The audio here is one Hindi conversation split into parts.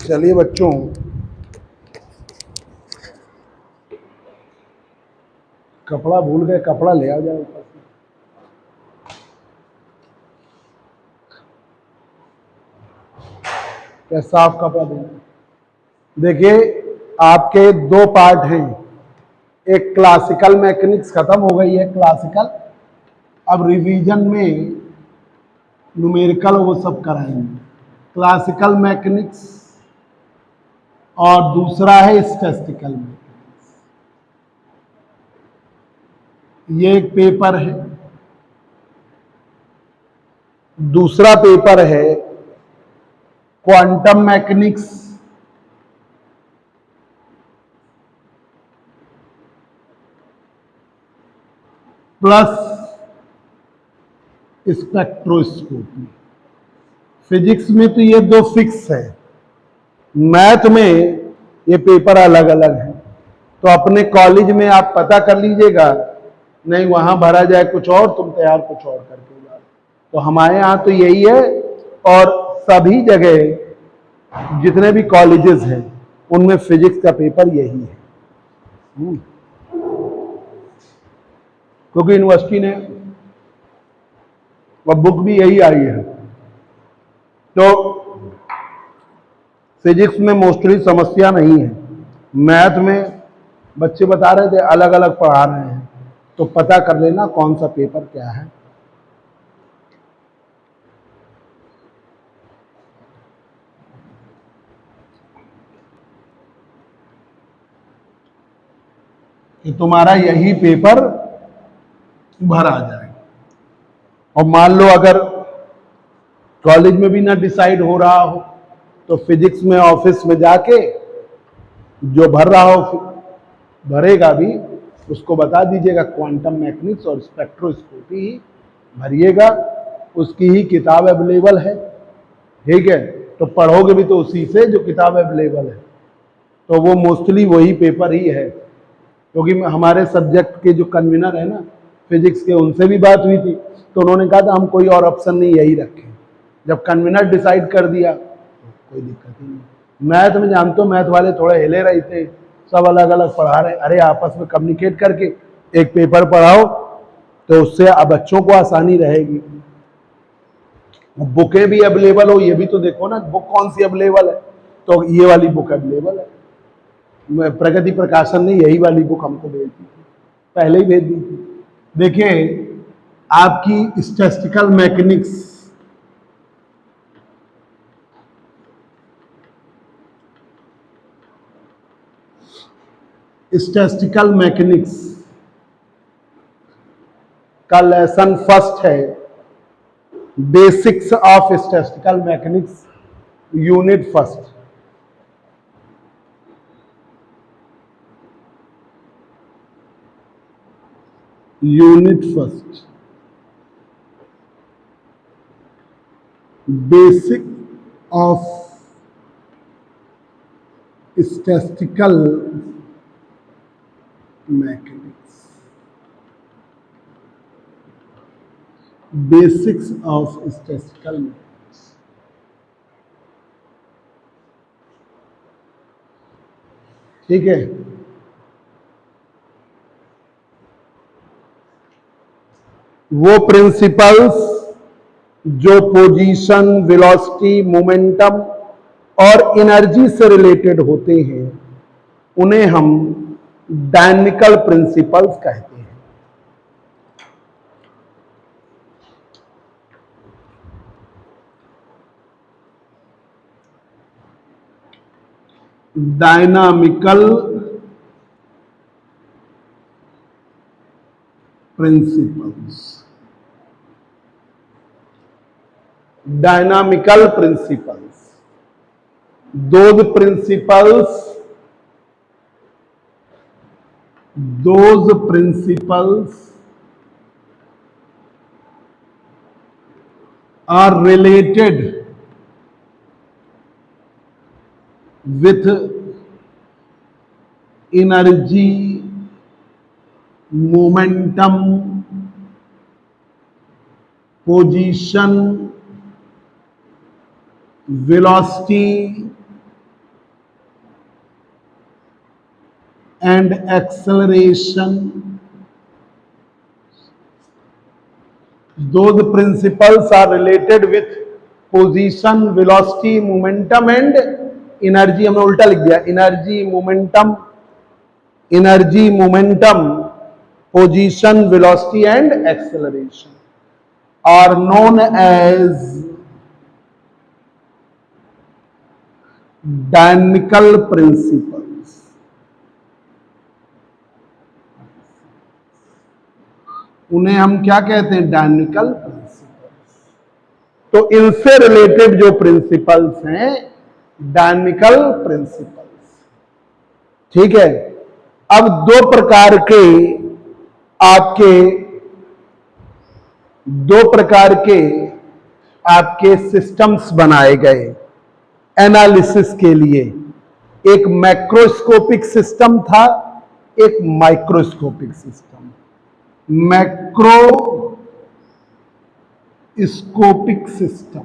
चलिए बच्चों, कपड़ा भूल गए, कपड़ा ले आ जाओ ऊपर से। क्या साफ कपड़ा देना। देखिए, आपके दो पार्ट हैं। एक क्लासिकल मैकेनिक्स खत्म हो गई है, क्लासिकल। अब रिवीजन में न्यूमेरिकल वो सब कराएंगे। क्लासिकल मैकेनिक्स और दूसरा है स्टैटिस्टिकल मैकेनिक्स। ये एक पेपर है। दूसरा पेपर है quantum mechanics plus spectroscopy. Physics में तो ये दो फिक्स है, मैथ में ये पेपर अलग अलग है। तो अपने कॉलेज में आप पता कर लीजिएगा, नहीं वहां भरा जाए कुछ और, तुम तैयार कुछ और करके जाओ। तो हमारे यहाँ तो यही है, और सभी जगह जितने भी कॉलेजेस हैं उनमें फिजिक्स का पेपर यही है। क्योंकि यूनिवर्सिटी ने वह बुक भी यही आई है। तो फिजिक्स में मोस्टली समस्या नहीं है। मैथ में बच्चे बता रहे थे अलग अलग पढ़ा रहे हैं, तो पता कर लेना कौन सा पेपर क्या है। कि तुम्हारा यही पेपर भरा जाए। और मान लो अगर कॉलेज में भी ना डिसाइड हो रहा हो, तो फिजिक्स में ऑफिस में जाके जो भर रहा हो भरेगा भी, उसको बता दीजिएगा क्वांटम मैकेनिक्स और स्पेक्ट्रोस्कोपी ही भरिएगा। उसकी ही किताब अवेलेबल है, ठीक है। तो पढ़ोगे भी तो उसी से जो किताब अवेलेबल है। तो वो मोस्टली वही पेपर ही है। क्योंकि हमारे सब्जेक्ट के जो कन्वीनर है ना फिजिक्स के, उनसे भी बात हुई थी, तो उन्होंने कहा था हम कोई और ऑप्शन नहीं यही रखें। जब कन्वीनर डिसाइड कर दिया तो कोई दिक्कत ही नहीं। मैथ में जानते हो, मैथ वाले थोड़े हिले रहे थे, सब अलग अलग पढ़ा रहे। अरे आपस में कम्युनिकेट करके एक पेपर पढ़ाओ, तो उससे अब बच्चों को आसानी रहेगी। बुकें भी अवेलेबल हो, ये भी तो देखो ना, बुक कौन सी अवेलेबल है। तो ये वाली बुक अवेलेबल है। प्रगति प्रकाशन ने यही वाली बुक हमको भेज दी थी, पहले ही भेज दी थी। देखिए, आपकी स्टैटिस्टिकल मैकेनिक्स स्टैटिस्टिकल मैकेनिक्स का लेसन फर्स्ट है basics of statistical mechanics, unit first. Unit first, basic of statistical mechanics, basics of statistical mechanics. ठीक है। वो प्रिंसिपल्स जो पोजीशन, वेलोसिटी, मोमेंटम और एनर्जी से रिलेटेड होते हैं, उन्हें हम डायनेमिकल प्रिंसिपल्स कहते हैं। Dynamical principles, dynamical principles, those principles are related with energy, momentum, position, velocity and acceleration. Those principles are related with position, velocity, momentum and energy. हमने उल्टा लिख दिया, energy, momentum, position, velocity and acceleration are known as dynamical principles. उन्हें हम क्या कहते हैं? Dynamical principles. तो इनसे रिलेटेड जो प्रिंसिपल्स हैं डायनेमिकल प्रिंसिपल्स। ठीक है, अब आपके दो प्रकार के आपके सिस्टम्स बनाए गए एनालिसिस के लिए। एक मैक्रोस्कोपिक सिस्टम था, एक microscopic system. Macroscopic system,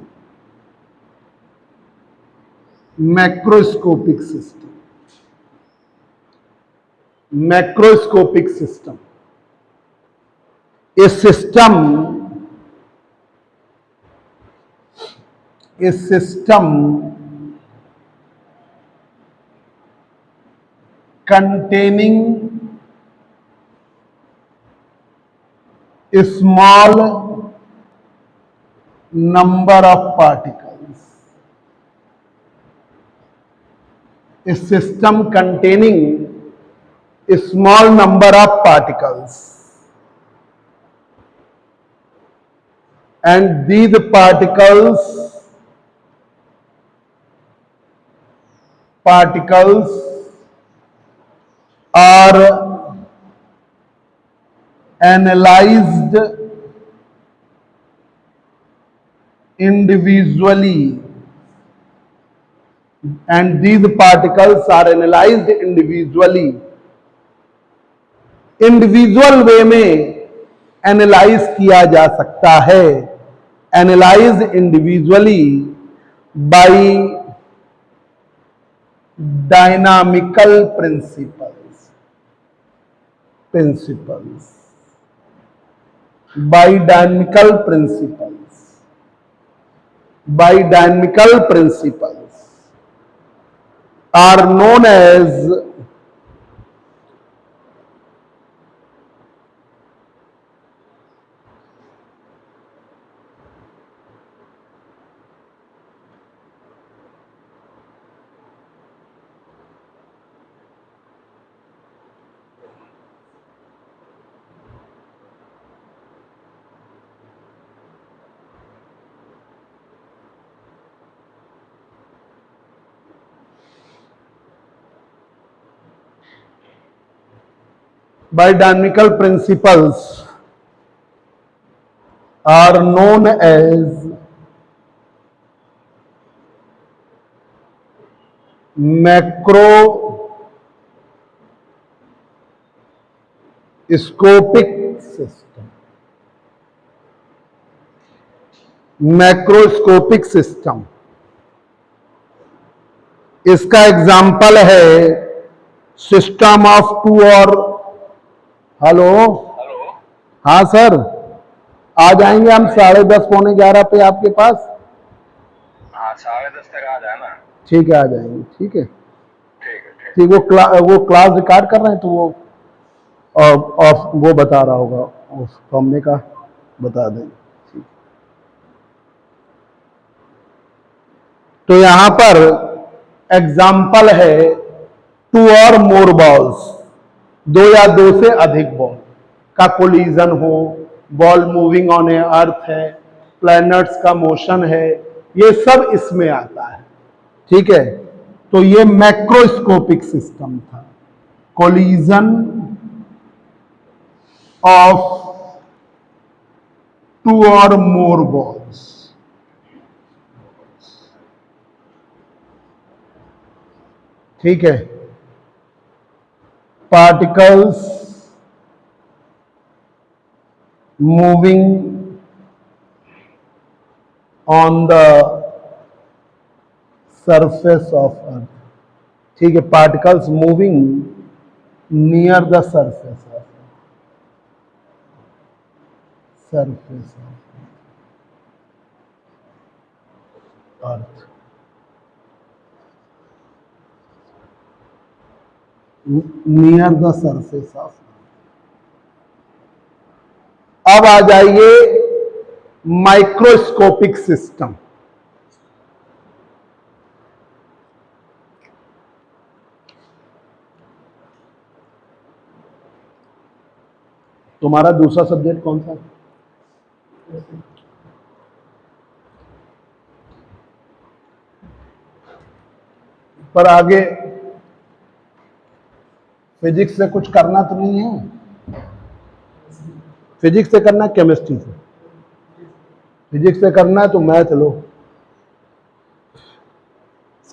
macroscopic system, macroscopic system. इस system containing a small number of particles. A system containing a small number of particles, and these particles are analyzed individually, and these particles are analyzed individually. Individual way में एनालाइज किया जा सकता है, analyse individually by dynamical principles, by dynamical principles are known as by dynamical principles are known as macroscopic system. Macroscopic system, इसका एग्जाम्पल है सिस्टम ऑफ टू और हेलो, हाँ सर, आ जाएंगे हम 10:30 पौने 11 पे आपके पास। हाँ 10:30 तक आ जाना। ठीक है, आ जाएंगे। ठीक है, ठीक। वो क्लास रिकॉर्ड कर रहे हैं तो वो ऑफ वो बता रहा होगा, उस कमरे का बता दें। तो यहां पर एग्जाम्पल है टू और मोर बॉल्स, दो या दो से अधिक बॉल का कोलिजन हो, बॉल मूविंग ऑन ए अर्थ है, प्लैनेट्स का मोशन है, ये सब इसमें आता है। ठीक है, तो ये मैक्रोस्कोपिक सिस्टम था, कोलिजन ऑफ टू और मोर बॉल्स। ठीक है, particles moving on the surface of अर्थ। ठीक है, particles moving near the surface of surface of earth. Near the surface of. अब आ जाइए माइक्रोस्कोपिक सिस्टम। तुम्हारा दूसरा सब्जेक्ट कौन सा? पर आगे फिजिक्स से कुछ करना तो नहीं है? फिजिक्स से करना, केमिस्ट्री से? फिजिक्स से करना है तो मैथ लो,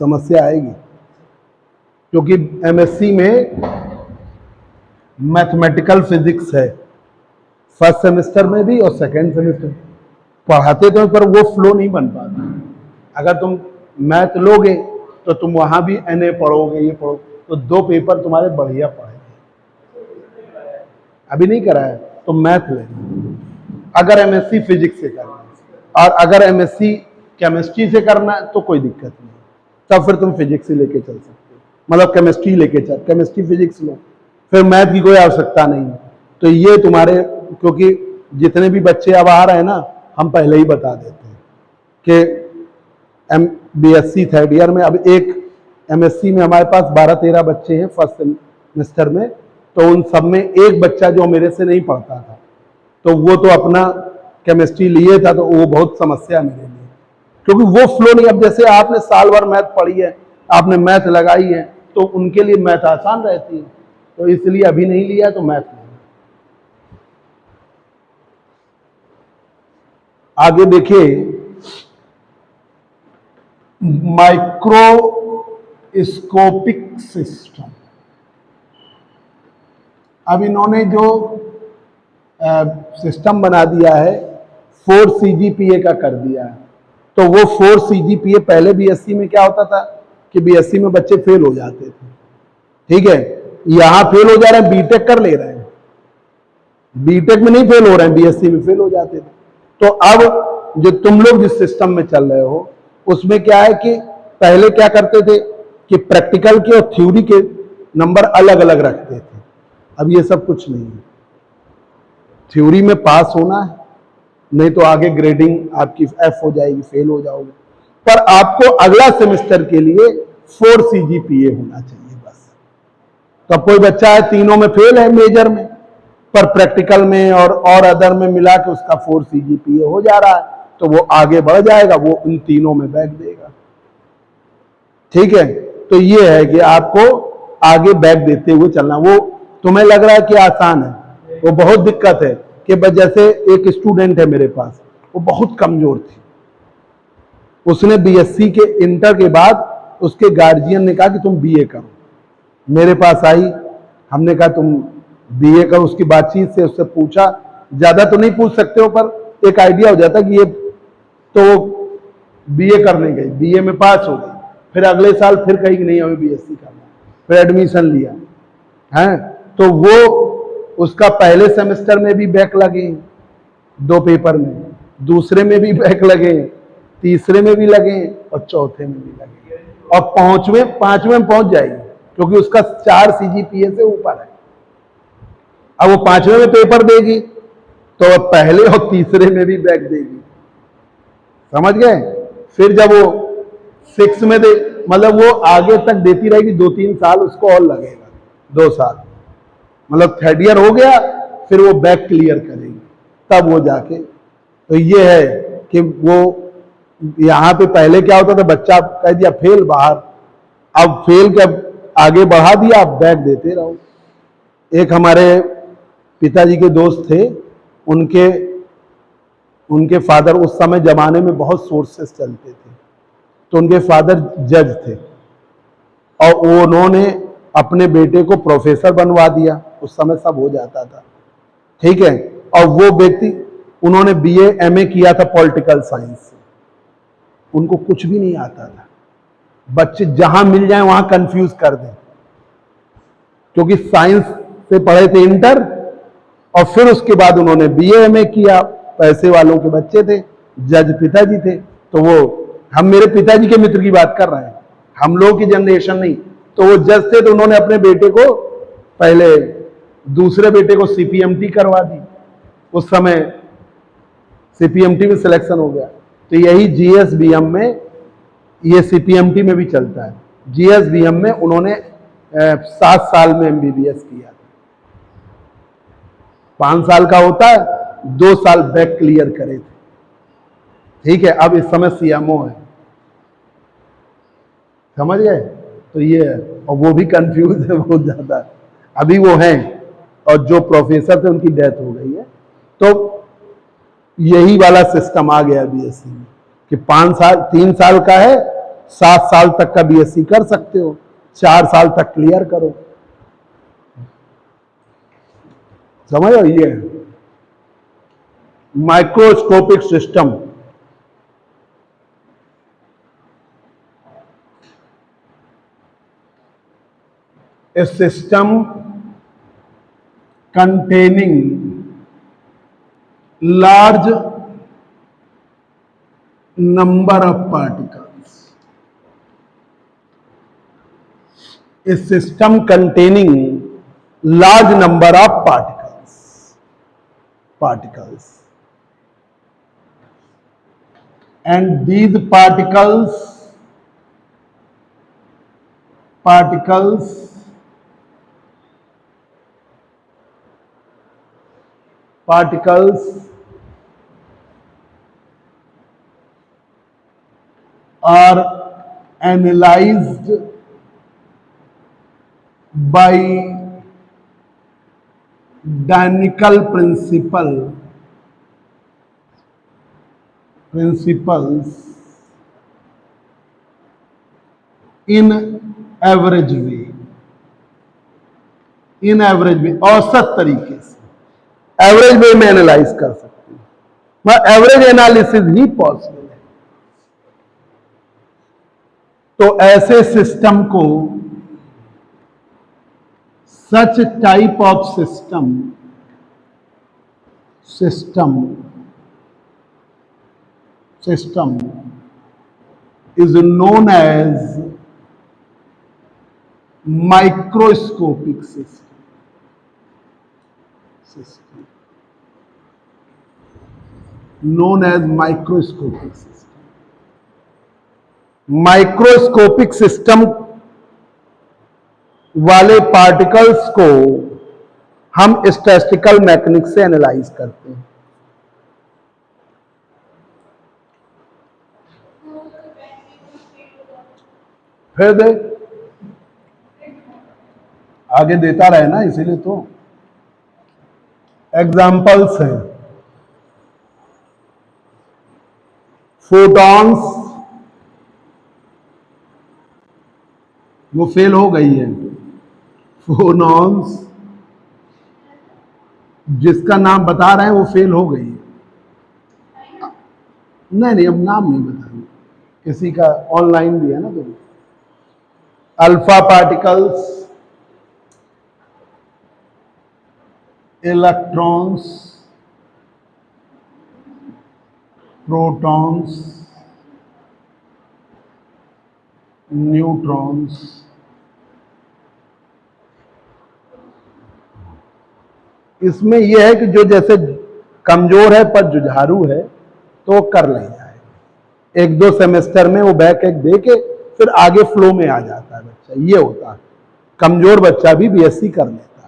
समस्या आएगी, क्योंकि एमएससी में मैथमेटिकल फिजिक्स है, फर्स्ट सेमेस्टर में भी और सेकेंड सेमेस्टर पढ़ाते तो, पर वो फ्लो नहीं बन पाता। अगर तुम मैथ लोगे तो तुम वहां भी एनए पढ़ोगे, ये पढ़ो, तो 2 पेपर तुम्हारे बढ़िया पढ़ेंगे। अभी नहीं करा है तो मैथ ले, अगर एमएससी फिजिक्स से करना है। और अगर एमएससी केमिस्ट्री से करना है तो कोई दिक्कत नहीं, तब फिर तुम फिजिक्स ही लेके चल सकते हो, मतलब केमिस्ट्री लेके चल, केमिस्ट्री फिजिक्स लो, फिर मैथ की कोई आवश्यकता नहीं। तो ये तुम्हारे, क्योंकि जितने भी बच्चे अब आ रहे हैं ना, हम पहले ही बता देते हैं कि बीएससी थर्ड ईयर में, अब एक एमएससी में हमारे पास 12-13 बच्चे हैं फर्स्ट सेमेस्टर में, तो उन सब में एक बच्चा जो मेरे से नहीं पढ़ता था, तो वो तो अपना केमिस्ट्री लिए था, तो वो बहुत समस्या मेरे लिए, क्योंकि वो फ्लो नहीं। अब जैसे आपने साल भर मैथ पढ़ी है, आपने मैथ लगाई है, तो उनके लिए मैथ आसान रहती है, तो इसलिए अभी नहीं लिया तो मैथ नहीं। आगे देखिए, माइक्रोस्कोपिक सिस्टम। अब इन्होंने जो सिस्टम बना दिया है 4 CGPA का कर दिया है, तो वो 4 CGPA पहले बीएससी में क्या होता था कि बीएससी में बच्चे फेल हो जाते थे, ठीक है, यहां फेल हो जा रहे हैं, बीटेक कर ले रहे हैं, बीटेक में नहीं फेल हो रहे हैं, बीएससी में फेल हो जाते थे। तो अब जो तुम लोग जिस सिस्टम में चल रहे हो, उसमें क्या है कि पहले क्या करते थे कि प्रैक्टिकल के और थ्योरी के नंबर अलग अलग रखते थे, अब ये सब कुछ नहीं है। थ्योरी में पास होना है, नहीं तो आगे ग्रेडिंग आपकी एफ हो जाएगी, फेल हो जाओगे। पर आपको अगला सेमेस्टर के लिए 4 CGPA होना चाहिए बस। तो कोई बच्चा है तीनों में फेल है मेजर में, पर प्रैक्टिकल में और अदर में मिला के उसका 4 CGPA हो जा रहा है, तो वो आगे बढ़ जाएगा, वो उन तीनों में बैक देगा, ठीक है। तो ये है कि आपको आगे बैक देते हुए चलना। वो तुम्हें लग रहा है कि आसान है, वो बहुत दिक्कत है। कि जैसे एक स्टूडेंट है मेरे पास, वो बहुत कमजोर थी, उसने बीएससी के इंटर के बाद उसके गार्जियन ने कहा कि तुम बीए करो, मेरे पास आई, हमने कहा तुम बीए करो। उसकी बातचीत से उससे पूछा, ज्यादा तो नहीं पूछ सकते हो पर एक आइडिया हो जाता कि ये, तो बीए करने गई, बीए में पास हो गई, फिर अगले साल फिर कही कि नहीं हमें बीएससी करना, फिर एडमिशन लिया है। तो वो उसका पहले सेमेस्टर में भी बैक लगे 2 पेपर में, दूसरे में भी बैक लगे, तीसरे में भी लगे और चौथे में भी लगे, और 5वें में पहुंच जाएगी, क्योंकि उसका 4 CGPA से ऊपर है। अब वो 5वें में पेपर देगी तो अब पहले और तीसरे में भी बैक देगी, समझ गए। फिर जब वो 6 में दे, मतलब वो आगे तक देती रहेगी, 2-3 साल उसको और लगेगा, 2 साल, मतलब थर्ड ईयर हो गया, फिर वो बैक क्लियर करेगी, तब वो जाके। तो ये है कि वो यहाँ पे पहले क्या होता था, बच्चा कह दिया फेल बाहर, अब फेल के आगे बढ़ा दिया, अब बैक देते रहो। एक हमारे पिताजी के दोस्त थे, उनके फादर, उस समय जमाने में बहुत सोर्सेस चलते थे, तो उनके फादर जज थे, और उन्होंने अपने बेटे को प्रोफेसर बनवा दिया, उस समय सब हो जाता था, ठीक है। और वो व्यक्ति, उन्होंने बीए एमए किया था पॉलिटिकल साइंस से, उनको कुछ भी नहीं आता था, बच्चे जहां मिल जाए वहां कंफ्यूज कर दें, क्योंकि साइंस से पढ़े थे इंटर, और फिर उसके बाद उन्होंने बीए एमए किया। पैसे वालों के बच्चे थे, जज पिताजी थे, तो वो, हम मेरे पिताजी के मित्र की बात कर रहे हैं, हम लोगों की जनरेशन नहीं। तो वो जज थे, तो उन्होंने अपने बेटे को, पहले दूसरे बेटे को सीपीएमटी करवा दी। उस समय सीपीएमटी में सिलेक्शन हो गया। तो यही जीएसबीएम में, ये सीपीएमटी में भी चलता है। जीएसबीएम में उन्होंने 7 साल में एमबीबीएस किया। 5 साल का होता है, 2 साल बैक क्लियर करे थे। ठीक है, अब इस समय सीएमओ है, समझ गए? तो ये है, और वो भी कंफ्यूज है बहुत ज्यादा। अभी वो हैं, और जो प्रोफेसर थे उनकी डेथ हो गई है। तो यही वाला सिस्टम आ गया बीएससी में कि 5 साल, 3 साल का है, 7 साल तक का बीएससी कर सकते हो, 4 साल तक क्लियर करो। समझ लो, ये microscopic system. A system containing large number of particles. A system containing large number of particles. And these particles are analyzed by dynamical principles in average way, औसत तरीके से, एवरेज वे में एनालाइज कर सकते हैं। एवरेज एनालिसिस ही पॉसिबल है। तो ऐसे सिस्टम को, such type of system is known as microscopic system. Known as microscopic system. Microscopic system वाले पार्टिकल्स को हम स्टैटिस्टिकल मैकेनिक्स से एनालाइज करते हैं। फिर दे, आगे देता रहे ना, इसीलिए तो एग्जाम्पल्स हैं। फोटॉन्स, वो फेल हो गई है। फोनॉन्स, जिसका नाम बता रहे हैं वो फेल हो गई है। नहीं, अब नाम नहीं बताएंगे, किसी का ऑनलाइन भी है ना। तो alpha particles, electrons, protons, neutrons, इसमें यह है कि जो जैसे कमजोर है पर जुझारू है तो वो कर ले जाए। 1-2 सेमेस्टर में वो बैक एक दे के फिर आगे फ्लो में आ जाता है बच्चा, ये होता है। कमजोर बच्चा भी बीएससी कर लेता है।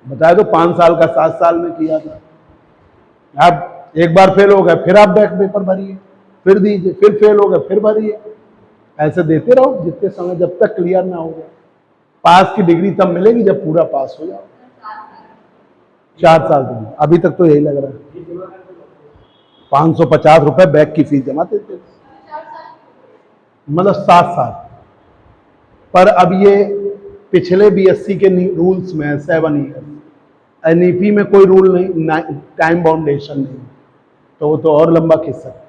बताया तो 5 साल का 7 साल में किया था। आप एक बार फेल हो गए, फिर आप बैक पेपर भरिए, फिर दीजिए, फिर फेल हो गए, फिर भरिए। ऐसे देते रहो जितने समय, जब तक क्लियर ना हो गया। पास की डिग्री तब मिलेगी जब पूरा पास हो जाओ। 4 साल तो अभी तक तो यही लग रहा है। 550 रुपए बैक की फीस जमा देते, मतलब 7 साल। पर अब ये पिछले बीएससी के रूल्स में 7 ईयर, एनईपी में कोई रूल नहीं, टाइम बाउंडेशन नहीं, तो वो तो और लंबा खिंच सकता है।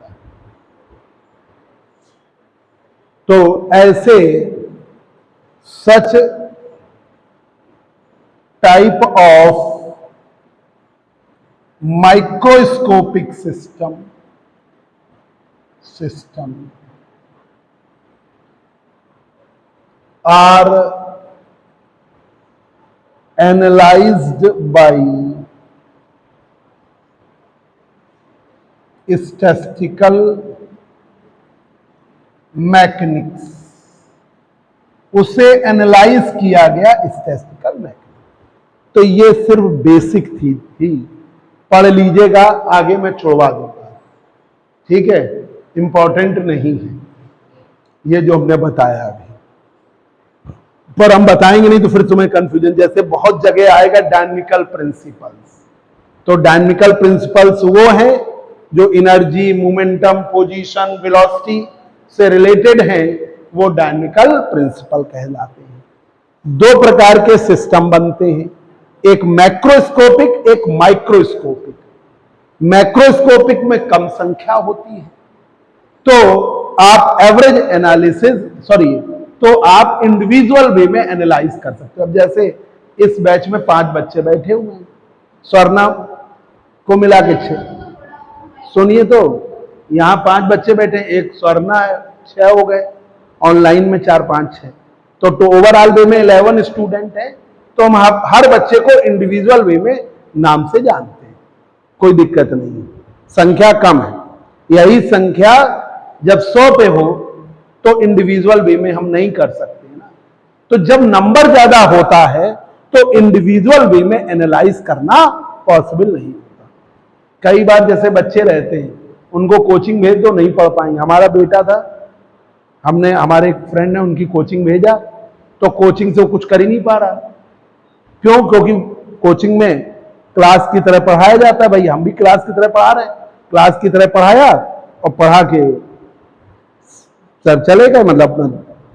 तो ऐसे such type of microscopic system are analyzed by statistical mechanics. उसे एनालाइज किया गया स्टैटिस्टिकल मैकेनिक्स। तो ये सिर्फ बेसिक थी पढ़ लीजिएगा, आगे मैं छोड़वा दूंगा, ठीक है, इंपॉर्टेंट नहीं है ये जो हमने बताया अभी, पर हम बताएंगे नहीं तो फिर तुम्हें कंफ्यूजन। जैसे बहुत जगह आएगा डायनेमिकल प्रिंसिपल्स, तो डायनेमिकल प्रिंसिपल्स वो हैं जो एनर्जी, मोमेंटम, पोजीशन, वेलोसिटी से रिलेटेड हैं, वो डायनेमिकल प्रिंसिपल कहलाते हैं। दो प्रकार के सिस्टम बनते हैं, एक मैक्रोस्कोपिक, एक माइक्रोस्कोपिक। मैक्रोस्कोपिक में कम संख्या होती है, तो आप एवरेज एनालिसिस तो आप इंडिविजुअल वे में एनालाइज कर सकते हो। अब जैसे इस बैच में 5 बच्चे बैठे हुए हैं, स्वर्णा को मिला के 6, सुनिए, तो यहां 5 बच्चे बैठे, एक स्वर्णा है, 6 हो गए, ऑनलाइन में 4, 5, 6, तो ओवरऑल वे में 11 स्टूडेंट है। तो हम हर बच्चे को इंडिविजुअल वे में नाम से जानते हैं, कोई दिक्कत नहीं है, संख्या कम है। यही संख्या जब 100 पे हो तो इंडिविजुअल वे में हम नहीं कर सकते ना, तो जब नंबर ज्यादा होता है तो इंडिविजुअल वे में एनालाइज करना पॉसिबल नहीं होता। कई बार जैसे बच्चे रहते हैं, उनको कोचिंग भेज दो, नहीं पढ़ पाएंगे। हमारा बेटा था, हमने, हमारे एक फ्रेंड ने उनकी कोचिंग भेजा, तो कोचिंग से वो कुछ कर ही नहीं पा रहा। क्यों? क्योंकि कोचिंग में क्लास की तरह पढ़ाया जाता है, भाई हम भी क्लास की तरह पढ़ा रहे हैं, क्लास की तरह पढ़ाया और पढ़ा के सब चले गए, मतलब अपना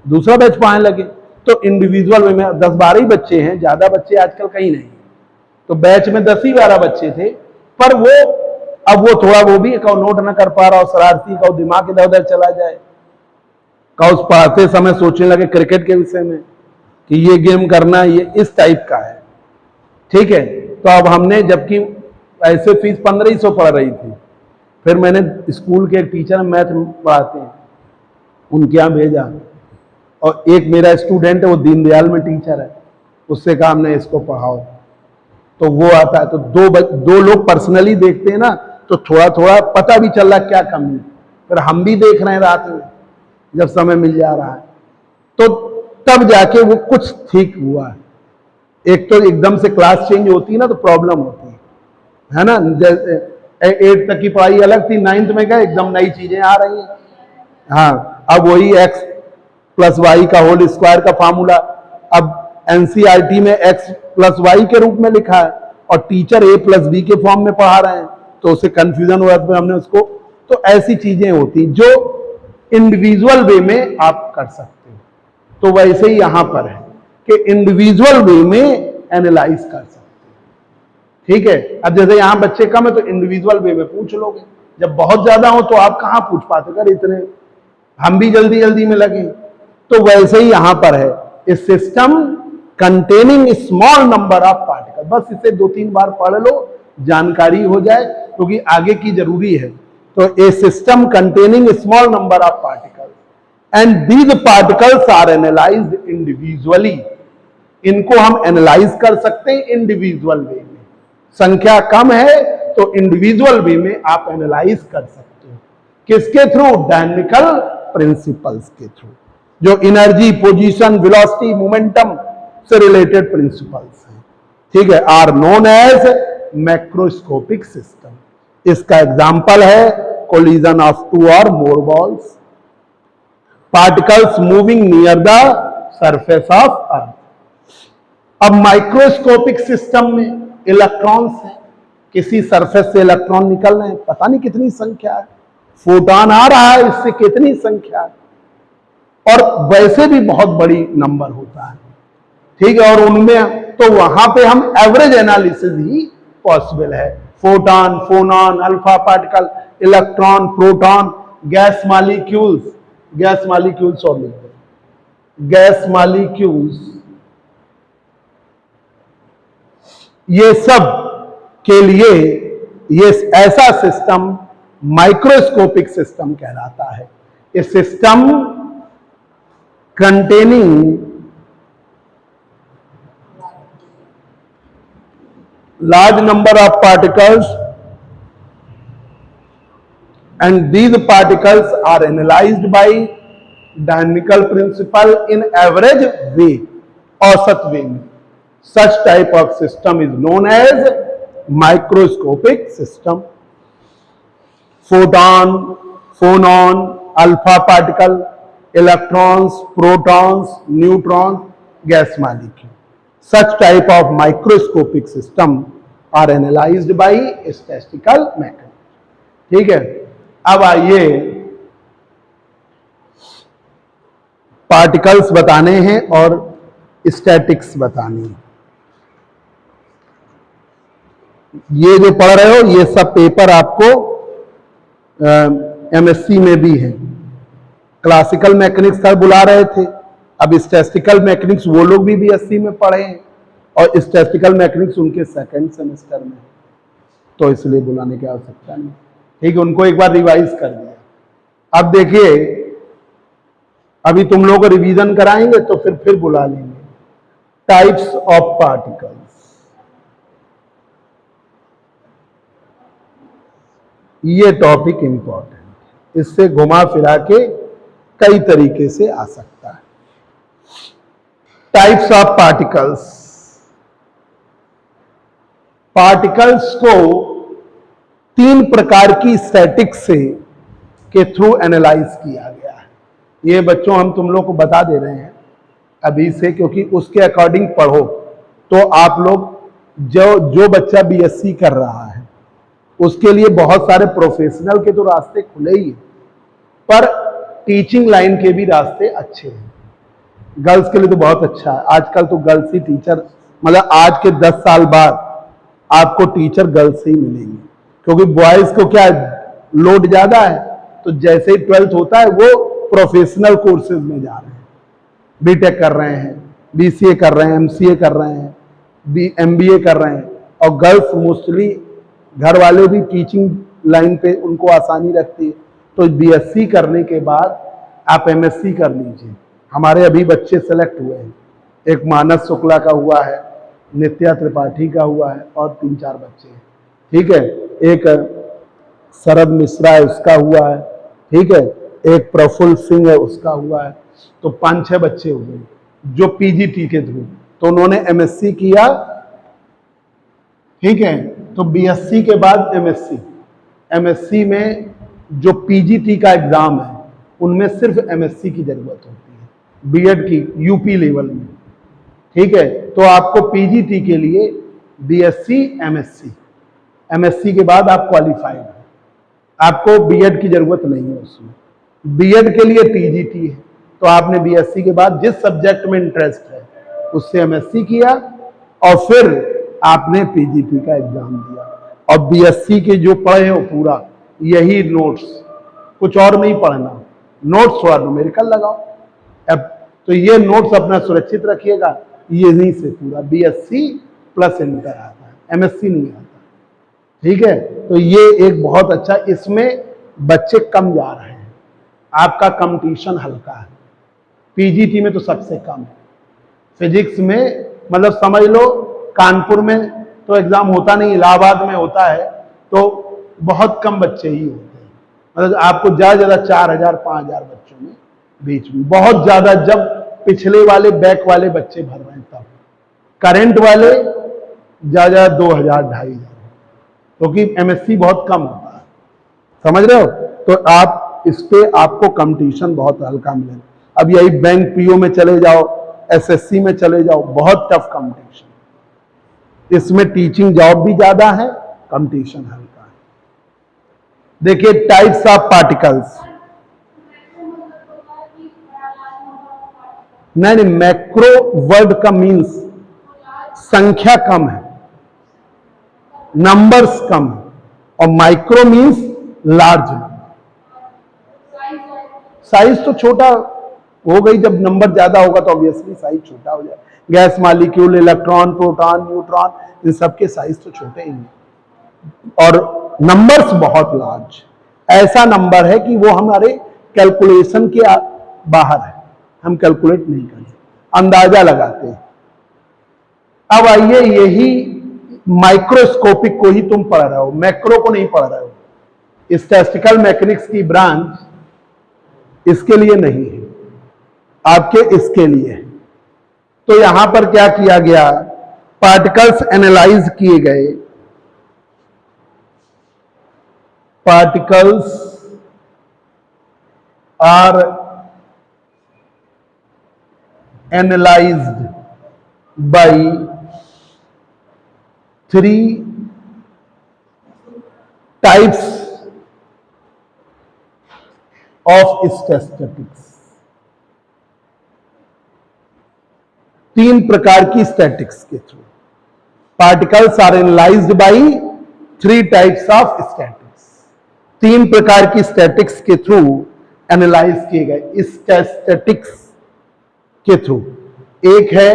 दूसरा बैच पढ़ाने लगे। तो इंडिविजुअल में 10-12 ही बच्चे हैं, ज्यादा बच्चे आजकल कहीं नहीं, तो बैच में 10 ही 12 बच्चे थे, पर वो अब वो थोड़ा वो भी नोट ना कर पा रहा हो, शरारती का दिमाग इधर उधर चला जाए, का उस पढ़ाते समय सोचने लगे क्रिकेट के विषय में कि ये गेम करना, ये इस टाइप का है, ठीक है। तो अब हमने, जबकि ऐसे फीस 1500 पढ़ रही थी, फिर मैंने स्कूल के एक टीचर मैथ पढ़ाते हैं, उनके यहाँ भेजा, और एक मेरा स्टूडेंट है, वो दीनदयाल में टीचर है, उससे कहा हमने इसको पढ़ाओ, तो वो आता है। तो दो लोग पर्सनली देखते हैं ना, तो थोड़ा थोड़ा पता भी चल रहा क्या कमी, फिर हम भी देख रहे हैं रात में जब समय मिल जा रहा है, तो तब जाके वो कुछ ठीक हुआ है। एक तो एकदम से क्लास चेंज होती है ना, तो प्रॉब्लम होती है ना। जैसे 8 तक की पढ़ाई अलग थी, 9th में गए, एकदम नई चीजें आ रही हैं। हाँ, अब वही x + y का होल स्क्वायर का फार्मूला अब एनसीईआरटी में x + y के रूप में लिखा है, और टीचर a + b के फॉर्म में पढ़ा रहे हैं, तो उसे कंफ्यूजन हुआ, तो हमने उसको, तो ऐसी चीजें होती जो इंडिविजुअल वे में आप कर सकते हो। तो वैसे ही यहां पर है कि इंडिविजुअल वे में एनालाइज कर सकते हो, ठीक है। अब जैसे यहां बच्चे कम है तो इंडिविजुअल वे में पूछ लोगे, जब बहुत ज्यादा हो तो आप कहां पूछ पाते, अगर इतने हम भी जल्दी जल्दी में लगे। तो वैसे ही यहां पर है, a system containing small number of particle. बस इसे 2-3 बार पढ़ लो, जानकारी हो जाए, क्योंकि आगे की जरूरी है। तो a system containing small number of particle and these particles are analysed individually. इनको हम एनालाइज कर सकते हैं इंडिविजुअल वे में। संख्या कम है तो इंडिविजुअल वे में आप एनालाइज कर सकते हो, किसके थ्रू? डायनेमिकल प्रिंसिपल्स के थ्रू, जो एनर्जी, पोजीशन, वेलोसिटी, मोमेंटम से रिलेटेड प्रिंसिपल्स हैं, ठीक है, are known as macroscopic system. इसका एग्जांपल है कोलिजन ऑफ 2 और more balls, particles moving near the surface of earth. अब माइक्रोस्कोपिक सिस्टम में इलेक्ट्रॉन्स हैं, किसी सरफेस से इलेक्ट्रॉन निकल रहे हैं, पता नहीं कितनी संख्या है, फोटॉन आ रहा है, इससे कितनी संख्या है, और वैसे भी बहुत बड़ी नंबर होता है, ठीक है। और उनमें तो वहां पे हम एवरेज एनालिसिस ही पॉसिबल है। Photon, phonon, alpha particle, electron, proton, gas molecules, gas molecules और लिख दो, गैस मॉलिक्यूल्स। ये सब के लिए ये ऐसा सिस्टम माइक्रोस्कोपिक सिस्टम कहलाता है। A system containing large number of particles, and these particles are analyzed by dynamical principle in average way, औसत वे में। Such type of system is known as microscopic system. Photon, phonon, alpha particle, electrons, protons, neutrons, gas molecule. Such type of microscopic system are analyzed by statistical mechanism. ठीक है, अब आइए पार्टिकल्स बताने हैं और स्टैटिक्स बतानी है। ये जो पढ़ रहे हो ये सब पेपर आपको एमएससी में भी है। क्लासिकल मैकेनिक्स सर बुला रहे थे, अब स्टैटिस्टिकल मैकेनिक्स वो लोग भी बीएससी में पढ़े हैं और स्टैटिस्टिकल मैकेनिक्स उनके सेकंड सेमेस्टर में, तो इसलिए बुलाने की आवश्यकता नहीं। ठीक है, उनको एक बार रिवाइज कर दिया। अब देखिए, अभी तुम लोग को रिवीजन कराएंगे तो फिर बुला लेंगे। टाइप्स ऑफ पार्टिकल्स, ये टॉपिक इंपॉर्टेंट, इससे घुमा फिरा के कई तरीके से आ सकता है। टाइप्स ऑफ पार्टिकल्स, पार्टिकल्स को 3 प्रकार की स्टैटिक्स से के थ्रू एनालाइज किया गया है। ये बच्चों हम तुम लोग को बता दे रहे हैं अभी से, क्योंकि उसके अकॉर्डिंग पढ़ो तो आप लोग जो बच्चा बीएससी कर रहा है उसके लिए बहुत सारे प्रोफेशनल के तो रास्ते खुले ही हैं, पर टीचिंग लाइन के भी रास्ते अच्छे हैं। गर्ल्स के लिए तो बहुत अच्छा है, आजकल तो गर्ल्स ही टीचर, मतलब आज के 10 साल बाद आपको टीचर गर्ल्स ही मिलेंगे, क्योंकि बॉयज को क्या लोड ज्यादा है, तो जैसे ही 12th होता है वो प्रोफेशनल कोर्सेज में जा रहे हैं, बीटेक कर रहे हैं, बीसीए कर रहे हैं, एमसीए कर रहे हैं, एमबीए कर रहे हैं। और गर्ल्स मोस्टली घर वाले भी टीचिंग लाइन पे उनको आसानी रखती है, तो बीएससी करने के बाद आप एमएससी कर लीजिए। हमारे अभी बच्चे सेलेक्ट हुए हैं, एक मानस शुक्ला का हुआ है, नित्या त्रिपाठी का हुआ है और 3-4 बच्चे हैं। ठीक है, एक शरद मिश्रा है उसका हुआ है, ठीक है, एक प्रफुल्ल सिंह है उसका हुआ है, तो 5-6 बच्चे हुए जो पीजीटी के थ्रू, तो उन्होंने एमएससी किया। ठीक है, तो बीएससी के बाद एमएससी, एमएससी में जो पीजीटी का एग्जाम है उनमें सिर्फ एमएससी की जरूरत होती है, बीएड की यूपी लेवल में। ठीक है, तो आपको पीजीटी के लिए बीएससी एमएससी, एमएससी के बाद आप क्वालिफाइड हो, आपको बीएड की जरूरत नहीं है उसमें। बीएड के लिए टीजीटी है, तो आपने बीएससी के बाद जिस सब्जेक्ट में इंटरेस्ट है उससे एमएससी किया और फिर आपने पीजीटी का एग्जाम दिया। और बीएससी के जो पढ़े हो पूरा यही नोट्स, कुछ और नहीं पढ़ना, नोट्स थोड़ा न्यूमेरिकल लगाओ। अब तो ये नोट्स अपना सुरक्षित रखिएगा, यहीं से पूरा बीएससी प्लस इंटर आता है, एमएससी नहीं आता। ठीक है, तो ये एक बहुत अच्छा, इसमें बच्चे कम जा रहे हैं, आपका कंपटीशन हल्का है। पीजीटी में तो सबसे कम है, फिजिक्स में मतलब समझ लो कानपुर में तो एग्जाम होता नहीं, इलाहाबाद में होता है, तो बहुत कम बच्चे ही होते हैं, मतलब आपको ज्यादा 4,000-5,000 बच्चों में बीच में, बहुत ज्यादा जब पिछले वाले बैक वाले बच्चे भर रहे हैं तब, करंट वाले ज्यादा 2,000-2,500, क्योंकि एमएससी बहुत कम होता है, समझ रहे हो। तो आप इस पे आपको कंपटीशन बहुत हल्का मिलेगा। अब यही बैंक पीओ में चले जाओ, एसएससी में चले जाओ, बहुत टफ कंपटीशन, इसमें टीचिंग जॉब भी ज्यादा है, कंपटीशन हल्का है। देखिए टाइप्स ऑफ पार्टिकल्स, नहीं, मैक्रो वर्ड का मीन्स संख्या कम है, नंबर्स कम है, और माइक्रो मीन्स लार्ज, साइज तो छोटा हो गई, जब नंबर ज्यादा होगा तो ऑब्वियसली साइज छोटा हो जाए। Gas molecule, electron, proton, neutron, इन सबके साइज तो छोटे ही हैं, और नंबर्स बहुत लार्ज। ऐसा नंबर है कि वो हमारे कैलकुलेशन के बाहर है, हम कैलकुलेट नहीं करते, अंदाजा लगाते हैं। अब आइए, यही माइक्रोस्कोपिक को ही तुम पढ़ रहे हो, मैक्रो को नहीं पढ़ रहे हो। स्टैटिस्टिकल मैकेनिक्स की ब्रांच इसके लिए नहीं है, आपके इसके लिए है। तो यहां पर क्या किया गया, पार्टिकल्स एनालाइज किए गए, particles are analysed by 3 types of statistics. 3 प्रकार की स्टैटिक्स के through particles are analysed by 3 types of statics. 3 प्रकार की स्टैटिक्स के थ्रू एनालाइज किए गए, स्टैटिक्स के थ्रू। एक है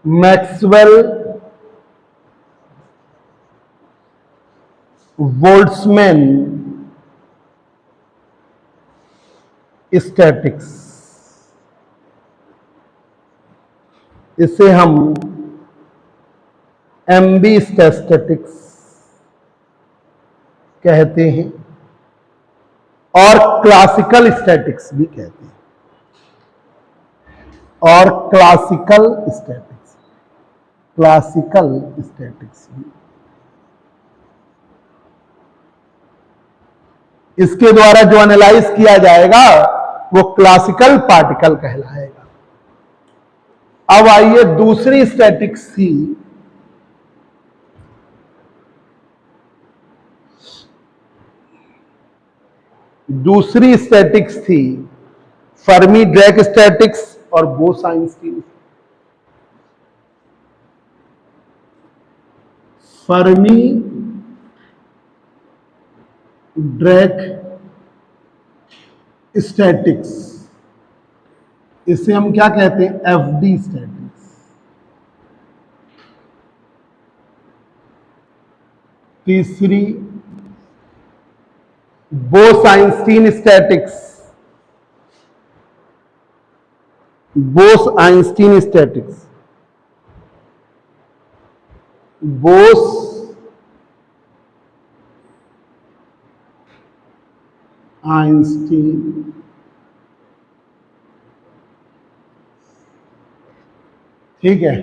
मैक्सवेल बोल्ट्जमैन स्टैटिक्स, इसे हम एमबी स्टैटिस्टिक्स कहते हैं, और क्लासिकल स्टैटिक्स भी कहते हैं, और क्लासिकल स्टैटिक्स भी। इसके द्वारा जो एनालाइज किया जाएगा वो क्लासिकल पार्टिकल कहलाएगा। अब आइए, दूसरी स्टैटिक्स थी फर्मी ड्रैक स्टैटिक्स और बोस-आइंस्टीन। फर्मी ड्रैक स्टैटिक्स, इसे हम क्या कहते हैं, एफडी स्टैटिक्स। तीसरी Bose-Einstein statics, Bose-Einstein statics, Bose Einstein ठीक है,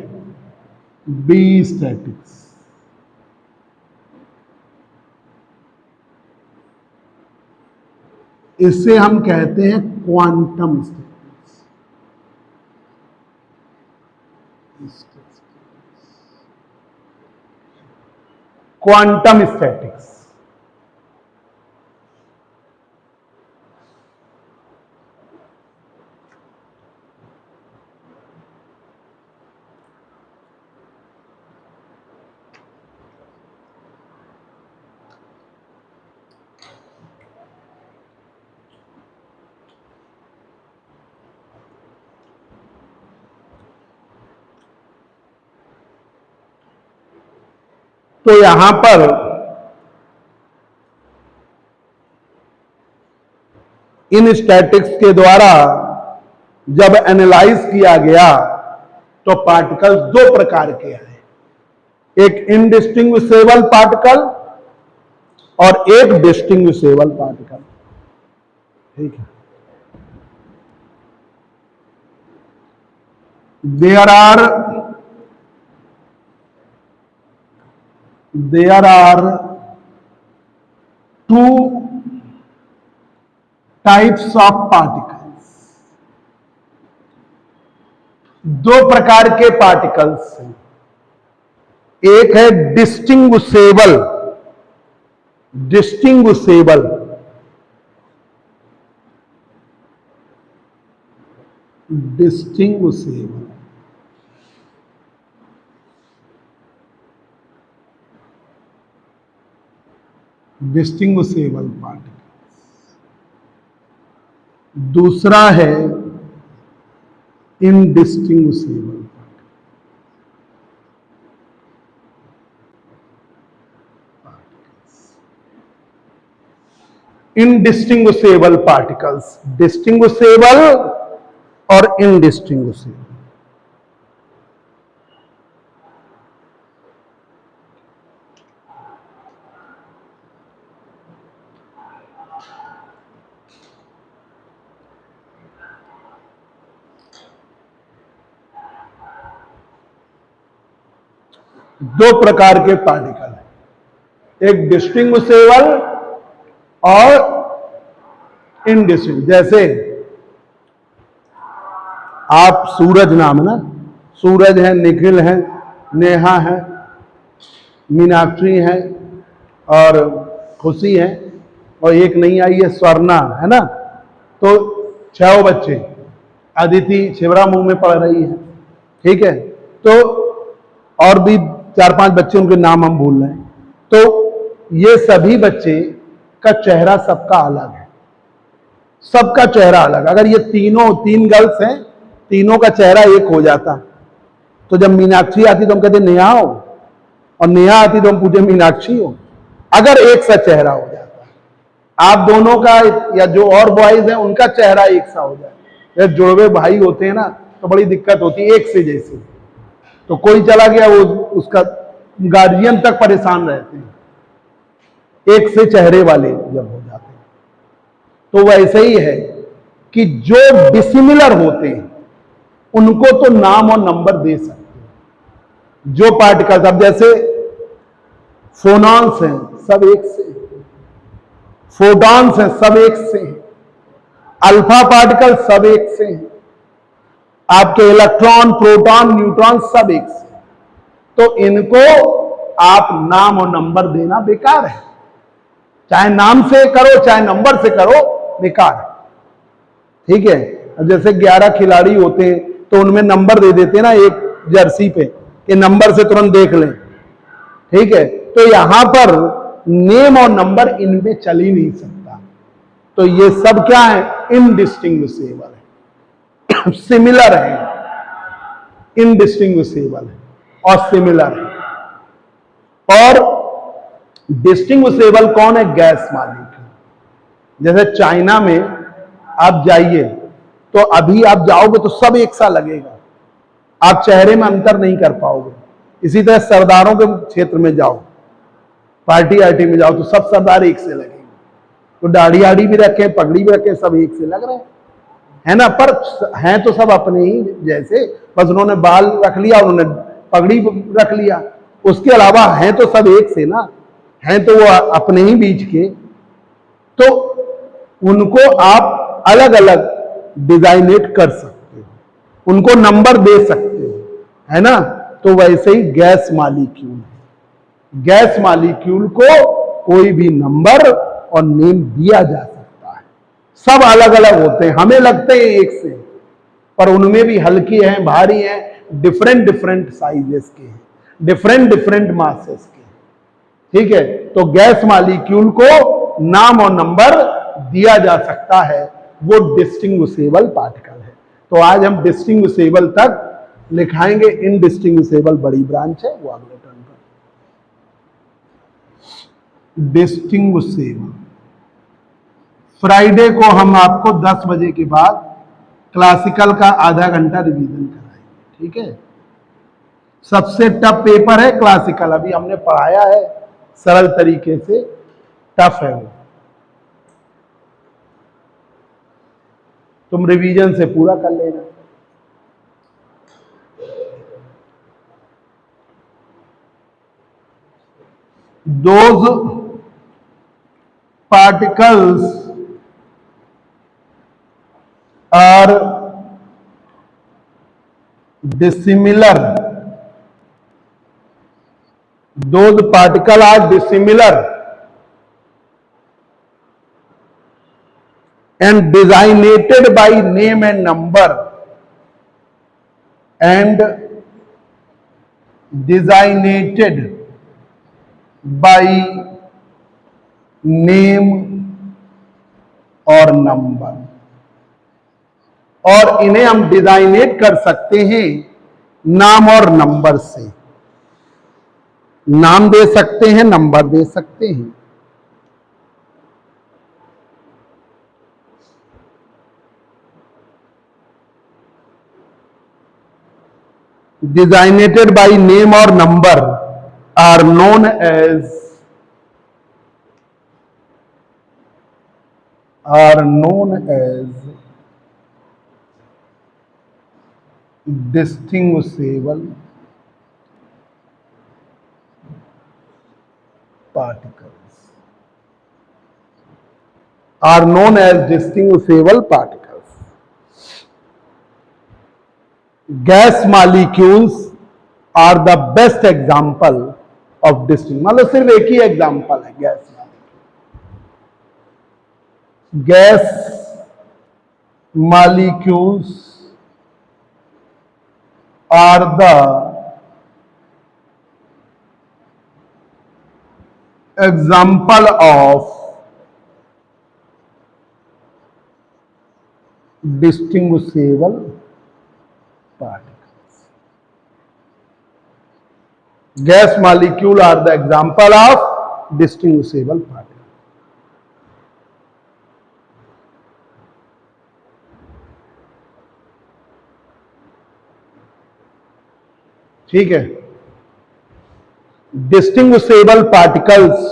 बी स्टैटिक्स। इसे हम कहते हैं क्वांटम स्टैटिक्स। Quantum statics. तो यहां पर इन स्टैटिक्स के द्वारा जब एनालाइज किया गया तो पार्टिकल्स 2 प्रकार के आए, एक इनडिस्टिंग्विशेबल पार्टिकल और एक डिस्टिंग्विशेबल पार्टिकल। ठीक है, there are 2 types of particles. 2 प्रकार के पार्टिकल्स हैं, एक है डिस्टिंग्विशेबल, डिस्टिंग्विशेबल डिस्टिंग्विशेबल पार्टिकल, दूसरा है इनडिस्टिंग्विशेबल। इनडिस्टिंग्विशेबल पार्टिकल्स, डिस्टिंग्विशेबल और इनडिस्टिंग्विशेबल। दो प्रकार के पार्टिकल हैं, एक डिस्टिंग्विशेबल और इनडिस्टिंग। जैसे आप सूरज नाम है ना, सूरज है, निखिल है, नेहा है, मीनाक्षी है और खुशी है, और एक नई आई है स्वर्णा, है ना। तो 6 बच्चे, अदिति छिबरा मुंह में पढ़ रही है, ठीक है। तो और भी 4-5 बच्चे, उनके नाम हम भूल रहे हैं। तो ये सभी बच्चे का चेहरा सबका अलग है, सबका चेहरा अलग। अगर ये तीन गर्ल्स हैं, तीनों का चेहरा एक हो जाता। तो जब मीनाक्षी आती तो हम कहते नेहा हो, और नेहा आती तो हम पूछे मीनाक्षी हो, अगर एक सा चेहरा हो जाता। आप दोनों का या जो और बॉयज हैं उनका चेहरा एक सा हो जाए। जब जुड़वे भाई होते हैं ना तो बड़ी दिक्कत होती है, एक से जैसे। तो कोई चला गया, वो उसका गार्जियन तक परेशान रहते हैं, एक से चेहरे वाले जब हो जाते हैं। तो वैसे ही है कि जो डिसिमिलर होते हैं उनको तो नाम और नंबर दे सकते हैं। जो पार्टिकल्स, अब जैसे फोनॉन्स हैं सब एक से, फोटॉन्स हैं सब एक से, अल्फा पार्टिकल सब एक से हैं, आपके इलेक्ट्रॉन, प्रोटॉन, न्यूट्रॉन सब एक से। तो इनको आप नाम और नंबर देना बेकार है। चाहे नाम से करो चाहे नंबर से करो, बेकार है, ठीक है। अब जैसे 11 खिलाड़ी होते हैं तो उनमें नंबर दे देते हैं ना एक जर्सी पे, कि नंबर से तुरंत देख लें, ठीक है। तो यहां पर नेम और नंबर इनमें चल ही नहीं सकता। तो ये सब क्या है, इनडिस्टिंग्विशेबल है, सिमिलर है, इनडिस्टिंग्विशेबल है और सिमिलर है। और डिस्टिंग्विशेबल कौन है, गैस मॉलिक्यूल। जैसे चाइना में आप जाइए तो अभी आप जाओगे तो सब एक सा लगेगा, आप चेहरे में अंतर नहीं कर पाओगे। इसी तरह सरदारों के क्षेत्र में जाओ, पार्टी आर्टी में जाओ तो सब सरदार एक से लगेंगे। तो दाढ़ी आड़ी भी रखे, पगड़ी भी रखे, सब एक से लग रहे हैं, है ना। पर हैं तो सब अपने ही जैसे, बस उन्होंने बाल रख लिया, उन्होंने पगड़ी रख लिया, उसके अलावा हैं तो सब एक से ना, हैं तो वो अपने ही बीच के। तो उनको आप अलग अलग डिजाइनेट कर सकते हो, उनको नंबर दे सकते हो, है ना। तो वैसे ही गैस मॉलिक्यूल है, गैस मॉलिक्यूल को कोई भी नंबर और नेम दिया जा सकता है। सब अलग अलग होते हैं, हमें लगते हैं एक से, पर उनमें भी हल्की हैं, भारी हैं, डिफरेंट डिफरेंट साइजेस के हैं, डिफरेंट डिफरेंट मासेस के, ठीक है। तो गैस मॉलिक्यूल को नाम और नंबर दिया जा सकता है, वो डिस्टिंग्विशेबल पार्टिकल है। तो आज हम डिस्टिंग्विशेबल तक लिखाएंगे, इनडिस्टिंग्विशेबल बड़ी ब्रांच है, वो अगले टर्न पर। डिस्टिंग्विशेबल, फ्राइडे को हम आपको 10 बजे के बाद क्लासिकल का आधा घंटा रिवीजन कराएंगे, ठीक है। सबसे टफ पेपर है क्लासिकल, अभी हमने पढ़ाया है सरल तरीके से, टफ है वो, तुम रिवीजन से पूरा कर लेना। Those particles are dissimilar. Those particles are dissimilar and designated by name and number, and designated by name और नंबर। और इन्हें हम डिजाइनेट कर सकते हैं नाम और नंबर से। नाम दे सकते हैं, नंबर दे सकते हैं। designated by name or number are known as distinguishable particles, are known as distinguishable particles. Gas molecules are the best example of distinct, मतलब सिर्फ एक ही एग्जाम्पल है gas molecules are the example of distinguishable particles. Gas molecule are the example of distinguishable particles. ठीक है। डिस्टिंग्विशेबल पार्टिकल्स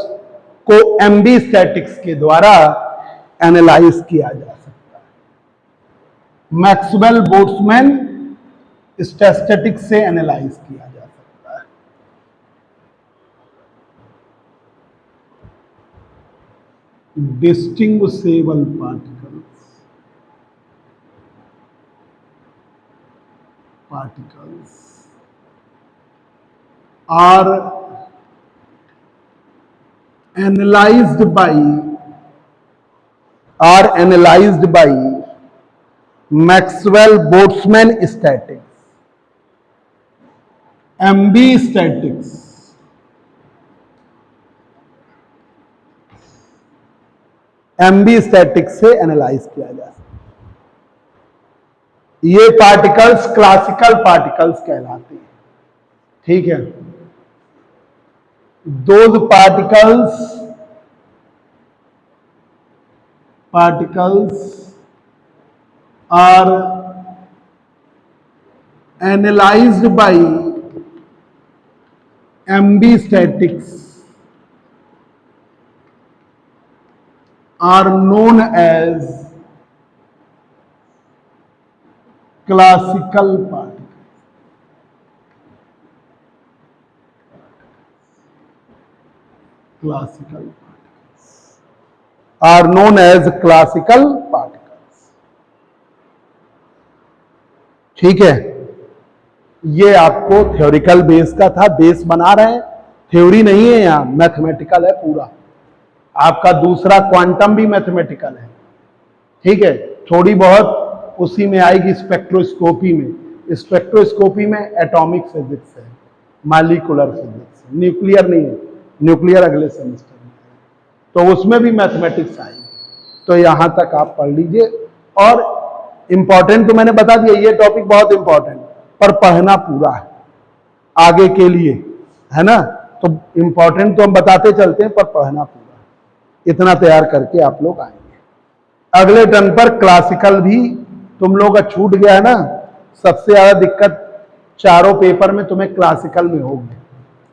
को एमबी स्टैटिक्स के द्वारा एनालाइज किया जा सकता है। मैक्सवेल बोल्ट्जमैन स्टैटिस्टिक्स से एनालाइज किया जा सकता है। Distinguishable particles are analyzed by Maxwell Boltzmann statistics, MB statistics, MB statistics से एनालाइज किया जा सकता है। ये पार्टिकल्स क्लासिकल पार्टिकल्स कहलाते हैं। ठीक है। Those particles are analyzed by MB statistics are known as classical particles. Are known as classical particles. ठीक है। ये आपको थ्योरिकल बेस का था, बेस बना रहे हैं, थ्योरी नहीं है, यहां मैथमेटिकल है पूरा। आपका दूसरा क्वांटम भी मैथमेटिकल है। ठीक है। थोड़ी बहुत उसी में आएगी स्पेक्ट्रोस्कोपी में। स्पेक्ट्रोस्कोपी में एटॉमिक फिजिक्स है, मॉलिक्यूलर फिजिक्स है, न्यूक्लियर नहीं है। न्यूक्लियर अगले सेमेस्टर में, तो उसमें भी मैथमेटिक्स आएगी। तो यहां तक आप पढ़ लीजिए। और इंपॉर्टेंट तो मैंने बता दिया, ये टॉपिक बहुत इंपॉर्टेंट, पर पढ़ना पूरा है आगे के लिए, है ना। तो इंपॉर्टेंट तो हम बताते चलते हैं, पर पढ़ना पूरा है। इतना तैयार करके आप लोग आएंगे। अगले टर्न पर क्लासिकल भी तुम लोग का छूट गया है ना। सबसे ज्यादा दिक्कत चारों पेपर में तुम्हें क्लासिकल में होगी,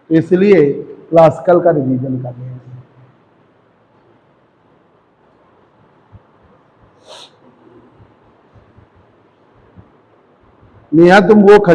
इसलिए क्लासिकल का रिवीजन कर लेंगे। नेहा तुम वो